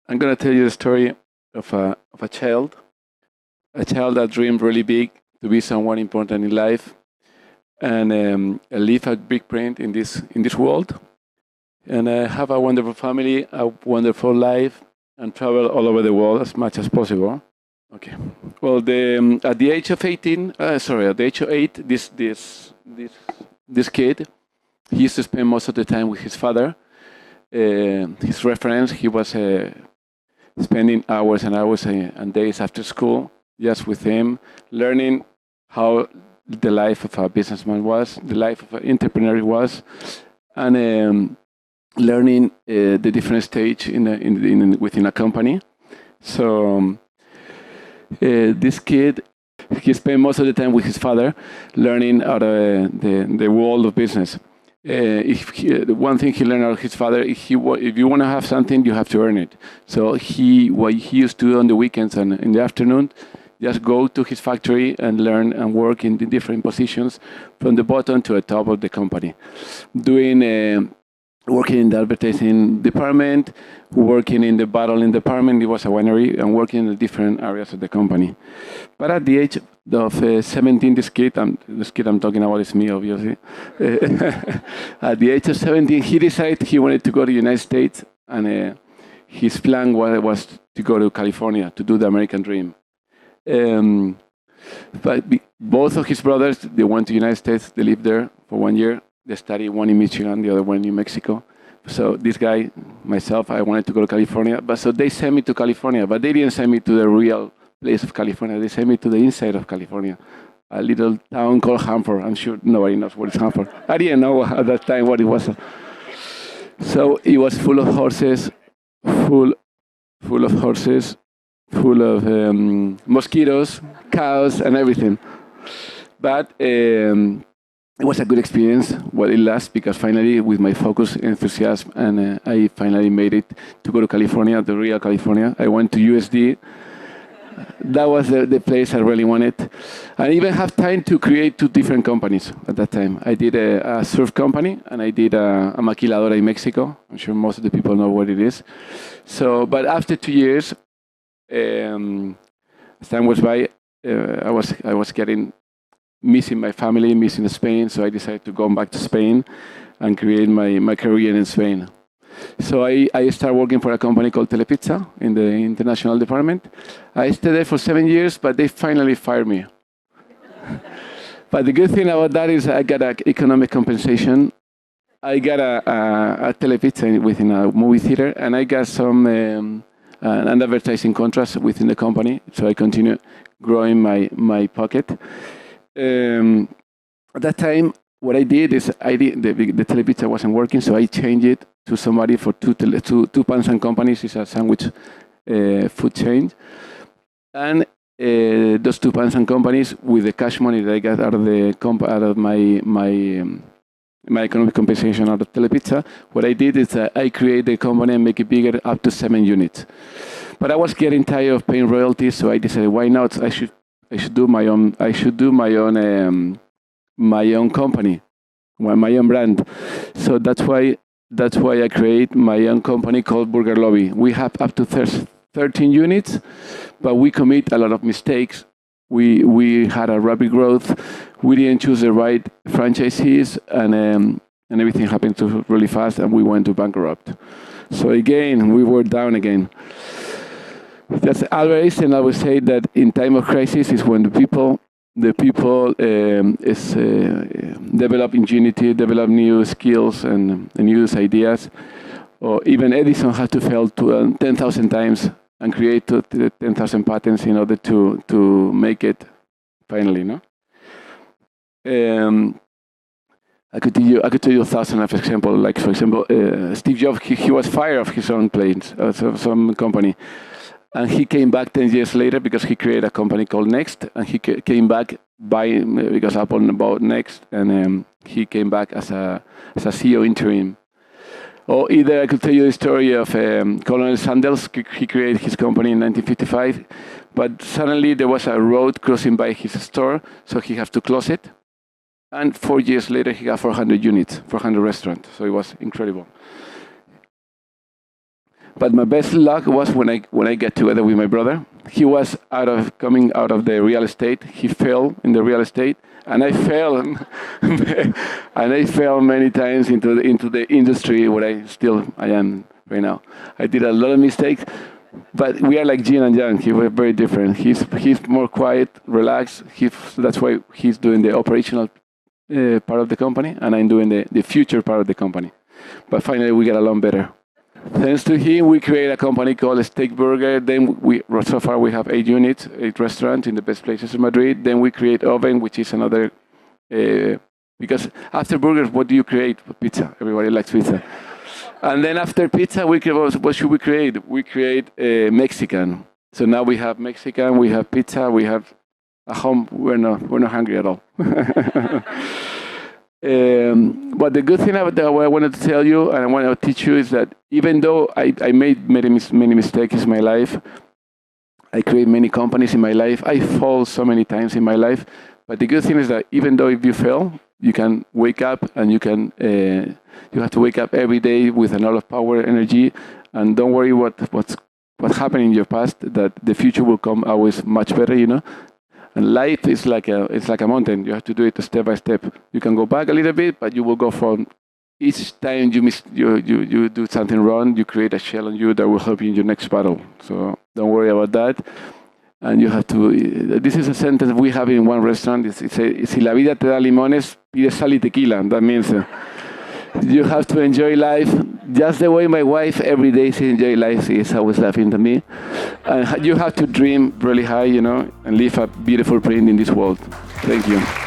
I'm going to tell you the story of a child that dreamed really big to be someone important in life and leave a big print in this world. And have a wonderful family, a wonderful life, and travel all over the world as much as possible. Okay. Well, at the age of 18, at the age of 8, this kid, he used to spend most of the time with his father. His reference, he was spending hours and hours and days after school just with him, learning how the life of a businessman was, the life of an entrepreneur was, and learning the different stage within a company. So this kid, he spent most of the time with his father, learning out of the world of business. The one thing he learned out of his father, if you want to have something, you have to earn it. So what he used to do on the weekends and in the afternoon, just go to his factory and learn and work in the different positions from the bottom to the top of the company, working in the advertising department, working in the bottling department. It was a winery, and working in the different areas of the company. But at the age of 17, this kid I'm talking about is me, obviously. At the age of 17, he decided he wanted to go to the United States, and his plan was to go to California to do the American dream. But both of his brothers, they went to the United States. They lived there for 1 year. They studied, one in Michigan, the other one in New Mexico. So this guy, myself, I wanted to go to California. But so they sent me to California, but they didn't send me to the real place of California. They sent me to the inside of California, a little town called Hanford. I'm sure nobody knows what is Hanford. I didn't know at that time what it was. So it was full of horses, full of mosquitoes, cows, and everything. But it was a good experience while it lasted, because finally, with my focus, enthusiasm, and I finally made it to go to California, the real California. I went to USD. That was the place I really wanted. I even have time to create 2 different companies at that time. I did a surf company, and I did a maquiladora in Mexico. I'm sure most of the people know what it is. So, but after 2 years, as time was by, I was missing my family, missing Spain, so I decided to go back to Spain and create my career in Spain. So I started working for a company called Telepizza in the international department. I stayed there for 7 years, but they finally fired me. But the good thing about that is I got an economic compensation. I got a Telepizza within a movie theater, and I got some an advertising contracts within the company, so I continued growing my pocket. At that time, what I did is the Telepizza wasn't working, so I changed it to somebody for two Pans and Companies. It's a sandwich food chain, and those 2 Pans and Companies, with the cash money that I got out of my economic compensation out of Telepizza, what I did is I created the company and make it bigger up to 7 units. But I was getting tired of paying royalties, so I decided, why not? I should do my own. I should do my own company, my own brand. So that's why I create my own company called Burger Lobby. We have up to 13 units, but we commit a lot of mistakes. We had a rapid growth. We didn't choose the right franchisees, and everything happened to really fast, and we went to bankrupt. So again, we were down again. That's Albert Einstein always say that in time of crisis is when the people develop ingenuity, develop new skills and use ideas. Or even Edison had to fail 10,000 times and create 10,000 patents in order to make it finally. No. I could tell you 1,000 of examples. Like for example, Steve Jobs, he was fired of his own planes, some company. And he came back 10 years later because he created a company called Next, and he came back because Apple bought Next, and he came back as a CEO interim. Or either I could tell you the story of Colonel Sanders. He created his company in 1955, but suddenly there was a road crossing by his store, so he had to close it. And 4 years later, he got 400 units, 400 restaurants. So it was incredible. But my best luck was when I get together with my brother. He was coming out of the real estate. He fell in the real estate, and I fell, and I fell many times into the industry where I am right now. I did a lot of mistakes, but we are like yin and yang. We're very different. He's more quiet, relaxed. That's why he's doing the operational part of the company, and I'm doing the future part of the company. But finally, we get along better. Thanks to him, we create a company called Steak Burger. Then so far we have 8 units, 8 restaurants in the best places in Madrid. Then we create Oven, which is another, because after burgers, what do you create? Pizza. Everybody likes pizza. And then after pizza, what should we create? We create Mexican. So now we have Mexican, we have pizza, we have a home. We're not hungry at all. But the good thing about that, what I wanted to tell you and I want to teach you is that even though I made many mistakes in my life, I create many companies in my life, I fall so many times in my life, but the good thing is that even though if you fail, you can wake up and you have to wake up every day with a lot of power, energy, and don't worry what happened in your past, that the future will come always much better, And life is like a mountain. You have to do it step by step. You can go back a little bit, but you will go from each time you do something wrong, you create a shell on you that will help you in your next battle. So don't worry about that. And you have to. This is a sentence we have in one restaurant. It's si la vida te da limones, pide sal y tequila. That means you have to enjoy life just the way my wife every day she enjoys life. She is always laughing at me. And you have to dream really high, and leave a beautiful print in this world. Thank you.